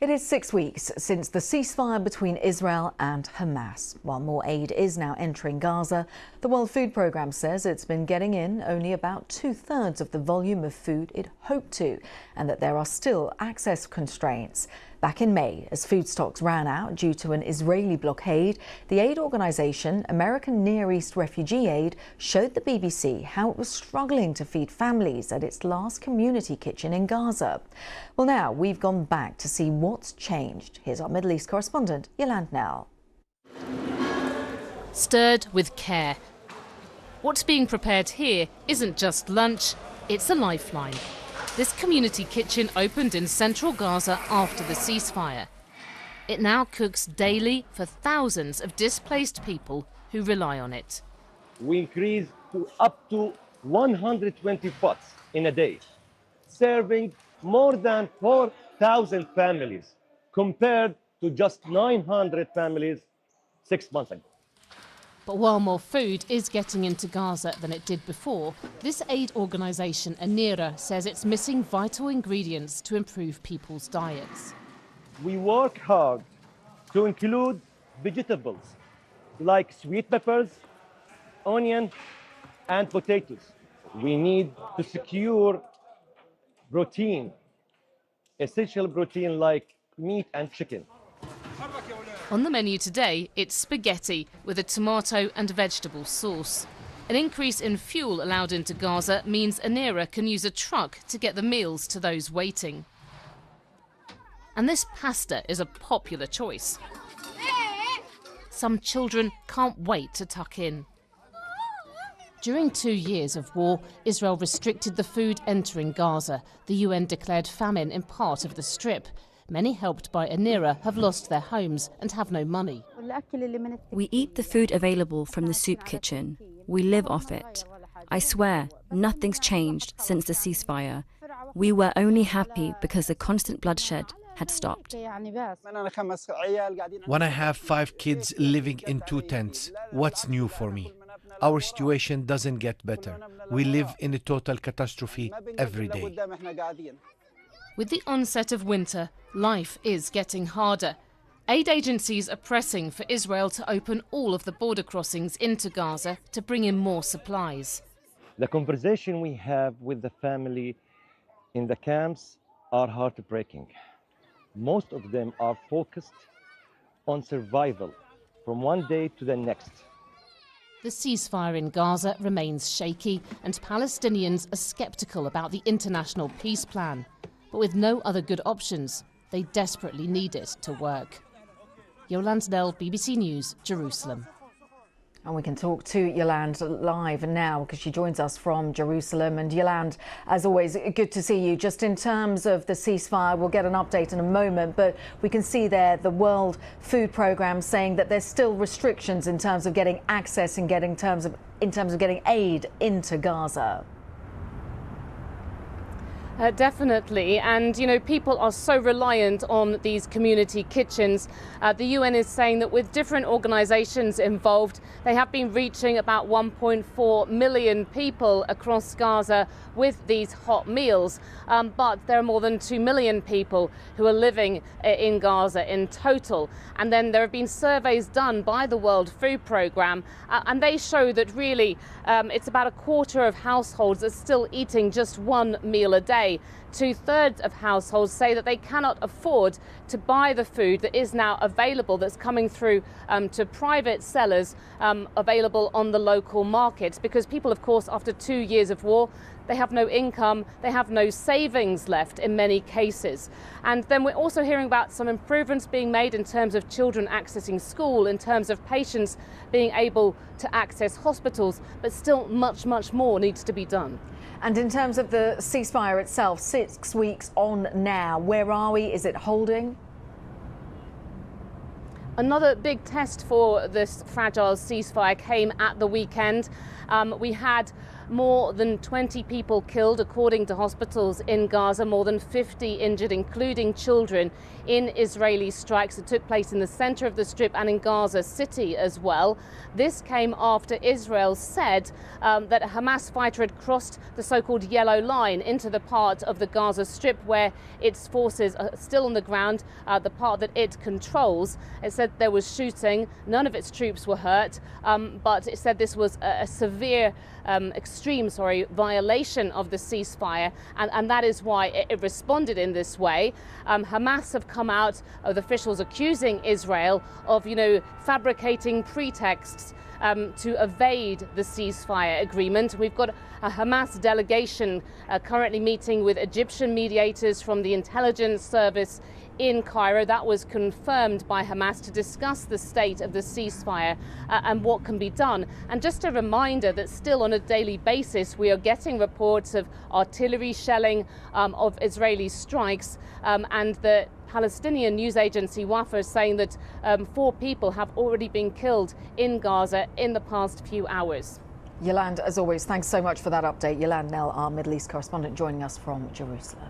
It is 6 weeks since the ceasefire between Israel and Hamas. While more aid is now entering Gaza, the World Food Programme says it's been getting in only about 2/3 of the volume of food it hoped to, and that there are still access constraints. Back in May, as food stocks ran out due to an Israeli blockade, the aid organisation American Near East Refugee Aid showed the BBC how it was struggling to feed families at its last community kitchen in Gaza. Well, now we've gone back to see what's changed. Here's our Middle East correspondent, Yolande Knell. Stirred with care. What's being prepared here isn't just lunch, it's a lifeline. This community kitchen opened in central Gaza after the ceasefire. It now cooks daily for thousands of displaced people who rely on it. We increased to up to 120 pots in a day, serving more than 4,000 families, compared to just 900 families 6 months ago. But while more food is getting into Gaza than it did before, this aid organisation, UNRWA, says it's missing vital ingredients to improve people's diets. We work hard to include vegetables like sweet peppers, onion, and potatoes. We need to secure protein, essential protein like meat and chicken. On the menu today, it's spaghetti with a tomato and vegetable sauce. An increase in fuel allowed into Gaza means UNRWA can use a truck to get the meals to those waiting. And this pasta is a popular choice. Some children can't wait to tuck in. During 2 years of war, Israel restricted the food entering Gaza. The UN declared famine in part of the Strip. Many helped by UNRWA have lost their homes and have no money. We eat the food available from the soup kitchen. We live off it. I swear, nothing's changed since the ceasefire. We were only happy because the constant bloodshed had stopped. When I have 5 kids living in 2 tents, what's new for me? Our situation doesn't get better. We live in a total catastrophe every day. With the onset of winter, life is getting harder. Aid agencies are pressing for Israel to open all of the border crossings into Gaza to bring in more supplies. The conversation we have with the family in the camps are heartbreaking. Most of them are focused on survival from one day to the next. The ceasefire in Gaza remains shaky, and Palestinians are sceptical about the international peace plan. But with no other good options, they desperately need it to work. Yolande Knell, BBC News, Jerusalem. And we can talk to Yolande live now because she joins us from Jerusalem. And Yolande, as always, good to see you. Just in terms of the ceasefire, we'll get an update in a moment, but we can see there the World Food Programme saying that there's still restrictions in terms of getting access and in terms of getting aid into Gaza. Definitely, and you know, people are so reliant on these community kitchens. The UN is saying that with different organisations involved, they have been reaching about 1.4 million people across Gaza with these hot meals. But there are more than 2 million people who are living in Gaza in total. And then there have been surveys done by the World Food Programme, and they show that really it's about a quarter of households are still eating just one meal a day. 2/3 of households say that they cannot afford to buy the food that is now available, that's coming through to private sellers available on the local markets, because people, of course, after 2 years of war, they have no income, they have no savings left in many cases. And then we're also hearing about some improvements being made in terms of children accessing school, in terms of patients being able to access hospitals, but still much, much more needs to be done. And in terms of the ceasefire itself, 6 weeks on now, where are we? Is it holding? Another big test for this fragile ceasefire came at the weekend. We had More than 20 people killed, according to hospitals in Gaza, more than 50 injured, including children, in Israeli strikes that took place in the center of the Strip and in Gaza City as well. This came after Israel said that a Hamas fighter had crossed the so-called yellow line into the part of the Gaza Strip where its forces are still on the ground, the part that it controls. It said there was shooting, none of its troops were hurt, but it said this was a severe extreme violation of the ceasefire, and that is why it responded in this way. Hamas have come out with officials accusing Israel of, fabricating pretexts to evade the ceasefire agreement. We've got a Hamas delegation currently meeting with Egyptian mediators from the intelligence service in Cairo. That was confirmed by Hamas to discuss the state of the ceasefire and what can be done. And just a reminder that still on a daily basis we are getting reports of artillery shelling, of Israeli strikes, and the Palestinian news agency Wafa is saying that 4 people have already been killed in Gaza in the past few hours. Yolande, as always, thanks so much for that update. Yolande Knell, our Middle East correspondent, joining us from Jerusalem.